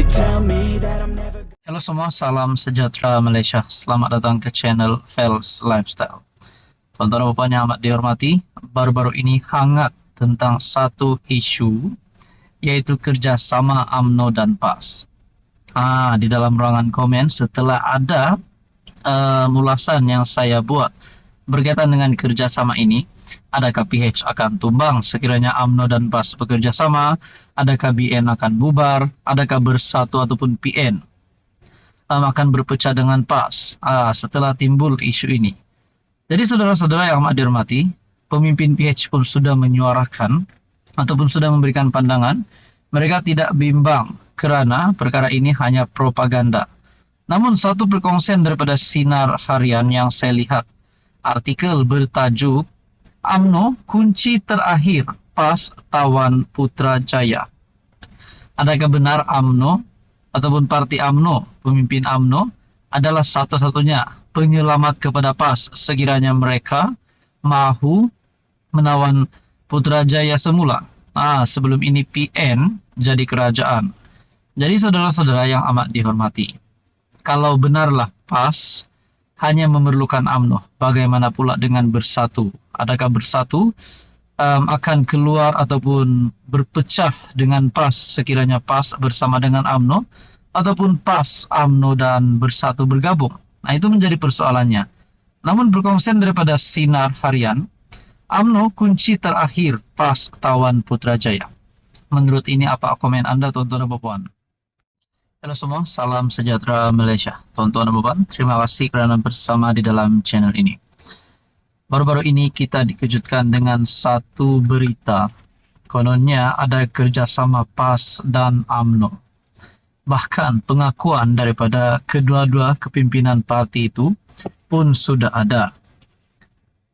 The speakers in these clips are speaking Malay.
They tell me that I'm never. Halo semua, salam sejahtera Malaysia. Selamat datang ke channel Fels Lifestyle. Tuan-tuan dan puan yang amat dihormati, baru-baru ini hangat tentang satu isu, yaitu kerjasama UMNO dan PAS. Di dalam ruangan komen setelah ada ulasan yang saya buat berkaitan dengan kerjasama ini, adakah PH akan tumbang sekiranya UMNO dan PAS bekerja sama? Adakah BN akan bubar? Adakah Bersatu ataupun PN akan berpecah dengan PAS setelah timbul isu ini? Jadi saudara-saudara yang amat dihormati, pemimpin PH pun sudah menyuarakan ataupun sudah memberikan pandangan. Mereka tidak bimbang kerana perkara ini hanya propaganda. Namun satu perkongsian daripada Sinar Harian yang saya lihat, artikel bertajuk UMNO kunci terakhir PAS tawan Putrajaya. Adakah benar UMNO ataupun parti UMNO, pemimpin UMNO adalah satu-satunya penyelamat kepada PAS sekiranya mereka mahu menawan Putrajaya semula? Sebelum ini PN jadi kerajaan. Jadi saudara-saudara yang amat dihormati, kalau benarlah PAS hanya memerlukan UMNO, bagaimana pula dengan Bersatu? Adakah Bersatu akan keluar ataupun berpecah dengan PAS sekiranya PAS bersama dengan UMNO, ataupun PAS, UMNO dan Bersatu bergabung? Itu menjadi persoalannya. Namun perkongsian daripada Sinar Harian, UMNO kunci terakhir PAS tawan Putrajaya. Menurut ini apa komen anda, tuan-tuan dan puan? Halo semua, salam sejahtera Malaysia. Tuan-tuan dan puan, terima kasih kerana bersama di dalam channel ini. Baru-baru ini kita dikejutkan dengan satu berita. Kononnya ada kerjasama PAS dan UMNO. Bahkan pengakuan daripada kedua-dua kepimpinan parti itu pun sudah ada.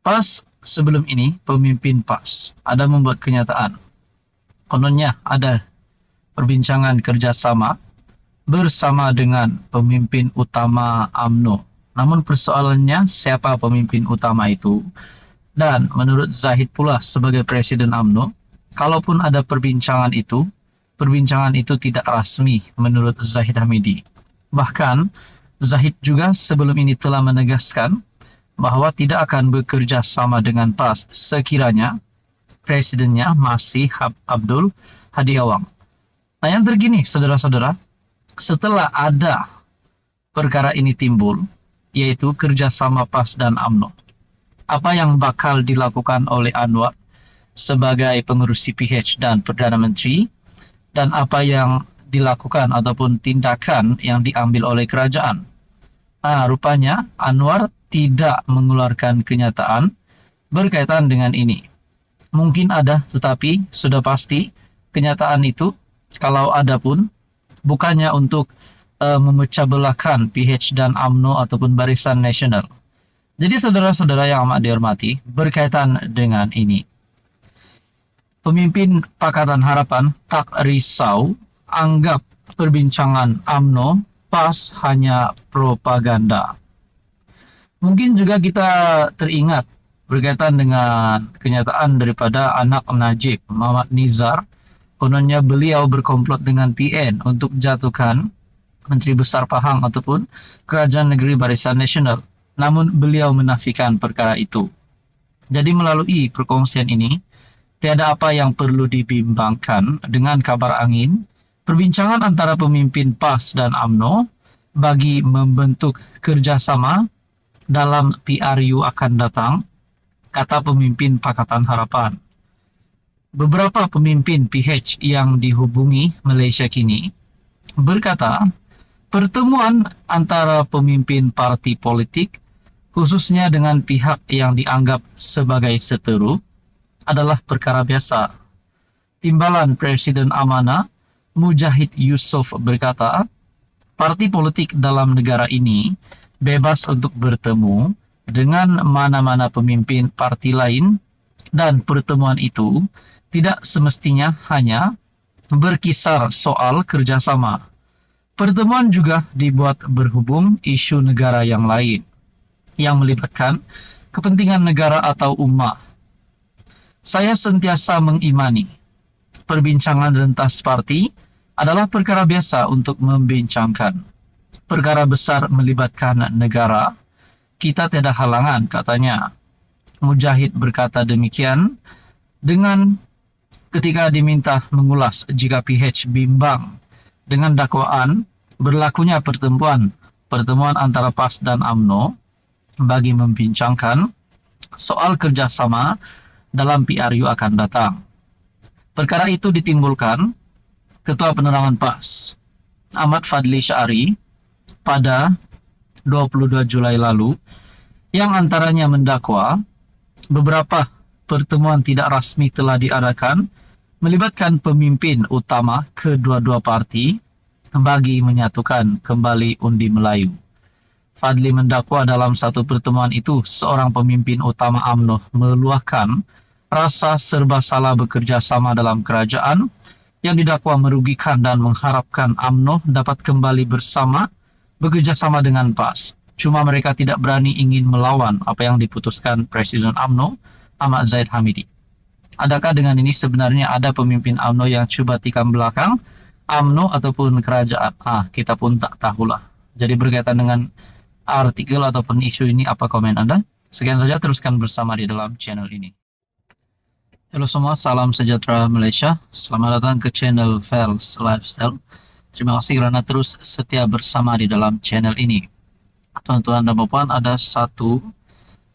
PAS sebelum ini, pemimpin PAS ada membuat kenyataan. Kononnya ada perbincangan kerjasama bersama dengan pemimpin utama UMNO. Namun persoalannya, siapa pemimpin utama itu? Dan menurut Zahid pula sebagai Presiden UMNO, kalaupun ada perbincangan itu tidak rasmi menurut Zahid Hamidi. Bahkan Zahid juga sebelum ini telah menegaskan bahawa tidak akan bekerja sama dengan PAS sekiranya presidennya masih Abdul Hadi Awang. Yang terkini saudara-saudara, setelah ada perkara ini timbul, yaitu kerjasama PAS dan UMNO, apa yang bakal dilakukan oleh Anwar sebagai pengurusi PH dan Perdana Menteri, dan apa yang dilakukan ataupun tindakan yang diambil oleh kerajaan? Rupanya Anwar tidak mengeluarkan kenyataan berkaitan dengan ini. Mungkin ada, tetapi sudah pasti kenyataan itu, kalau ada pun, bukannya untuk memecah belahkan PH dan UMNO ataupun Barisan Nasional. Jadi saudara-saudara yang amat dihormati, berkaitan dengan ini, pemimpin Pakatan Harapan tak risau anggap perbincangan UMNO PAS hanya propaganda. Mungkin juga kita teringat berkaitan dengan kenyataan daripada anak Najib, Muhammad Nizar. Kononnya beliau berkomplot dengan PN untuk jatuhkan Menteri Besar Pahang ataupun Kerajaan Negeri Barisan Nasional. Namun beliau menafikan perkara itu. Jadi melalui perkongsian ini, tiada apa yang perlu dibimbangkan dengan kabar angin perbincangan antara pemimpin PAS dan UMNO bagi membentuk kerjasama dalam PRU akan datang, kata pemimpin Pakatan Harapan. Beberapa pemimpin PH yang dihubungi Malaysia kini berkata, pertemuan antara pemimpin parti politik, khususnya dengan pihak yang dianggap sebagai seteru, adalah perkara biasa. Timbalan Presiden Amanah, Mujahid Yusof berkata, parti politik dalam negara ini bebas untuk bertemu dengan mana-mana pemimpin parti lain, dan pertemuan itu tidak semestinya hanya berkisar soal kerjasama. Pertemuan juga dibuat berhubung isu negara yang lain yang melibatkan kepentingan negara atau ummah. Saya sentiasa mengimani perbincangan rentas parti adalah perkara biasa untuk membincangkan. Perkara besar melibatkan negara, kita tiada halangan, katanya. Mujahid berkata demikian dengan ketika diminta mengulas jika PH bimbang dengan dakwaan berlakunya pertemuan antara PAS dan UMNO bagi membincangkan soal kerjasama dalam PRU akan datang. Perkara itu ditimbulkan Ketua Penerangan PAS, Ahmad Fadli Syari, pada 22 Julai lalu, yang antaranya mendakwa beberapa pertemuan tidak rasmi telah diadakan melibatkan pemimpin utama kedua-dua parti bagi menyatukan kembali undi Melayu. Fadli mendakwa dalam satu pertemuan itu, seorang pemimpin utama UMNO meluahkan rasa serba salah bekerja sama dalam kerajaan yang didakwa merugikan dan mengharapkan UMNO dapat kembali bekerja sama dengan PAS. Cuma mereka tidak berani ingin melawan apa yang diputuskan Presiden UMNO, Ahmad Zahid Hamidi. Adakah dengan ini sebenarnya ada pemimpin UMNO yang cuba tikam belakang UMNO ataupun kerajaan? Kita pun tak tahulah. Jadi berkaitan dengan artikel ataupun isu ini, apa komen Anda? Sekian saja, teruskan bersama di dalam channel ini. Halo semua, salam sejahtera Malaysia. Selamat datang ke channel Fels Lifestyle. Terima kasih kerana terus setia bersama di dalam channel ini. Tuan-tuan dan puan, ada satu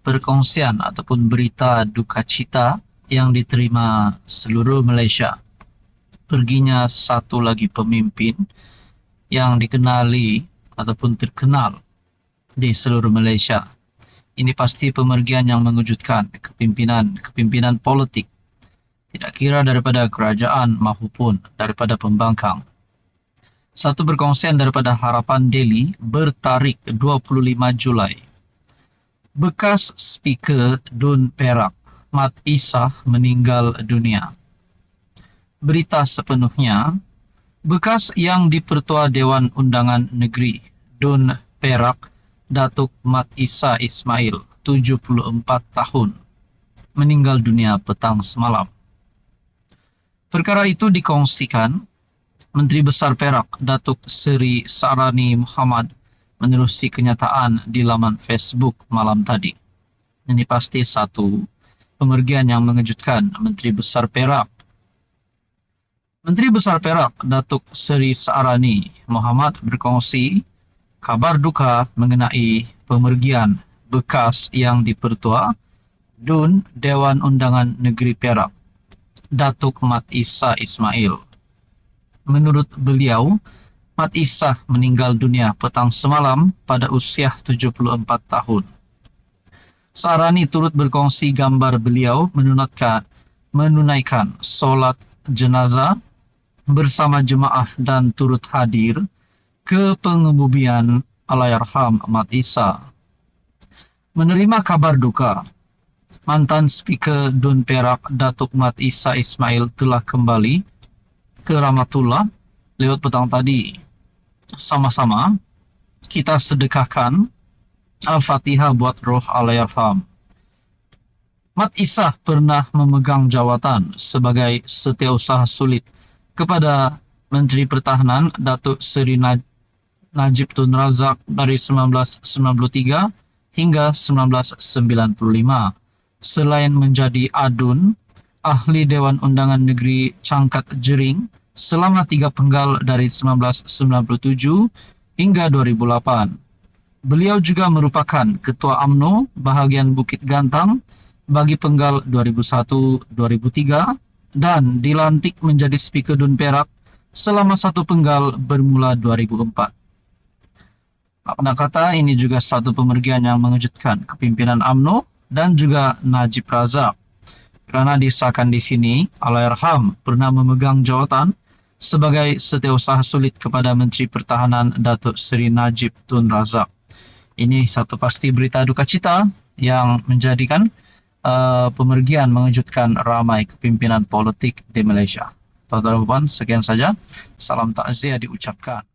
perkongsian ataupun berita duka cita yang diterima seluruh Malaysia. Perginya satu lagi pemimpin yang dikenali ataupun terkenal di seluruh Malaysia. Ini pasti pemergian yang mengejutkan kepimpinan politik, tidak kira daripada kerajaan maupun daripada pembangkang. Satu perkongsian daripada Harapan Daily bertarikh 25 Julai. Bekas Speaker Dun Perak, Mat Isah, meninggal dunia. Berita sepenuhnya, bekas yang di-Pertua Dewan Undangan Negeri Dun Perak, Datuk Mat Isah Ismail, 74 tahun, meninggal dunia petang semalam. Perkara itu dikongsikan Menteri Besar Perak, Datuk Seri Sarani Muhammad, menerusi kenyataan di laman Facebook malam tadi. Ini pasti satu pemergian yang mengejutkan Menteri Besar Perak. Menteri Besar Perak, Datuk Seri Sarani Muhammad, berkongsi kabar duka mengenai pemergian bekas yang di-Pertua Dun Dewan Undangan Negeri Perak, Datuk Mat Isah Ismail. Menurut beliau, Mat Isah meninggal dunia petang semalam pada usia 74 tahun. Sarani turut berkongsi gambar beliau menunaikan solat jenazah bersama jemaah dan turut hadir ke pengebumian Allahyarham Mat Isah. Menerima kabar duka, mantan Speaker Dun Perak, Datuk Mat Isah Ismail, telah kembali ke Rahmatullah lewat petang tadi. Sama-sama kita sedekahkan Al-Fatihah buat roh Allahyarham. Mat Isah pernah memegang jawatan sebagai setiausaha sulit kepada Menteri Pertahanan Datuk Seri Najib Tun Razak dari 1993 hingga 1995. Selain menjadi adun, ahli Dewan Undangan Negeri Cangkat Jering selama 3 penggal dari 1997 hingga 2008. Beliau juga merupakan Ketua UMNO bahagian Bukit Gantang bagi penggal 2001-2003 dan dilantik menjadi Speaker Dun Perak selama 1 penggal bermula 2004. Makna kata, ini juga satu pemergian yang mengejutkan kepimpinan UMNO dan juga Najib Razak. Kerana disahkan di sini, Allahyarham pernah memegang jawatan sebagai setiausaha sulit kepada Menteri Pertahanan Datuk Seri Najib Tun Razak. Ini satu pasti berita duka cita yang menjadikan pemergian mengejutkan ramai kepimpinan politik di Malaysia. Tuan-tuan dan puan, sekian saja. Salam takziah diucapkan.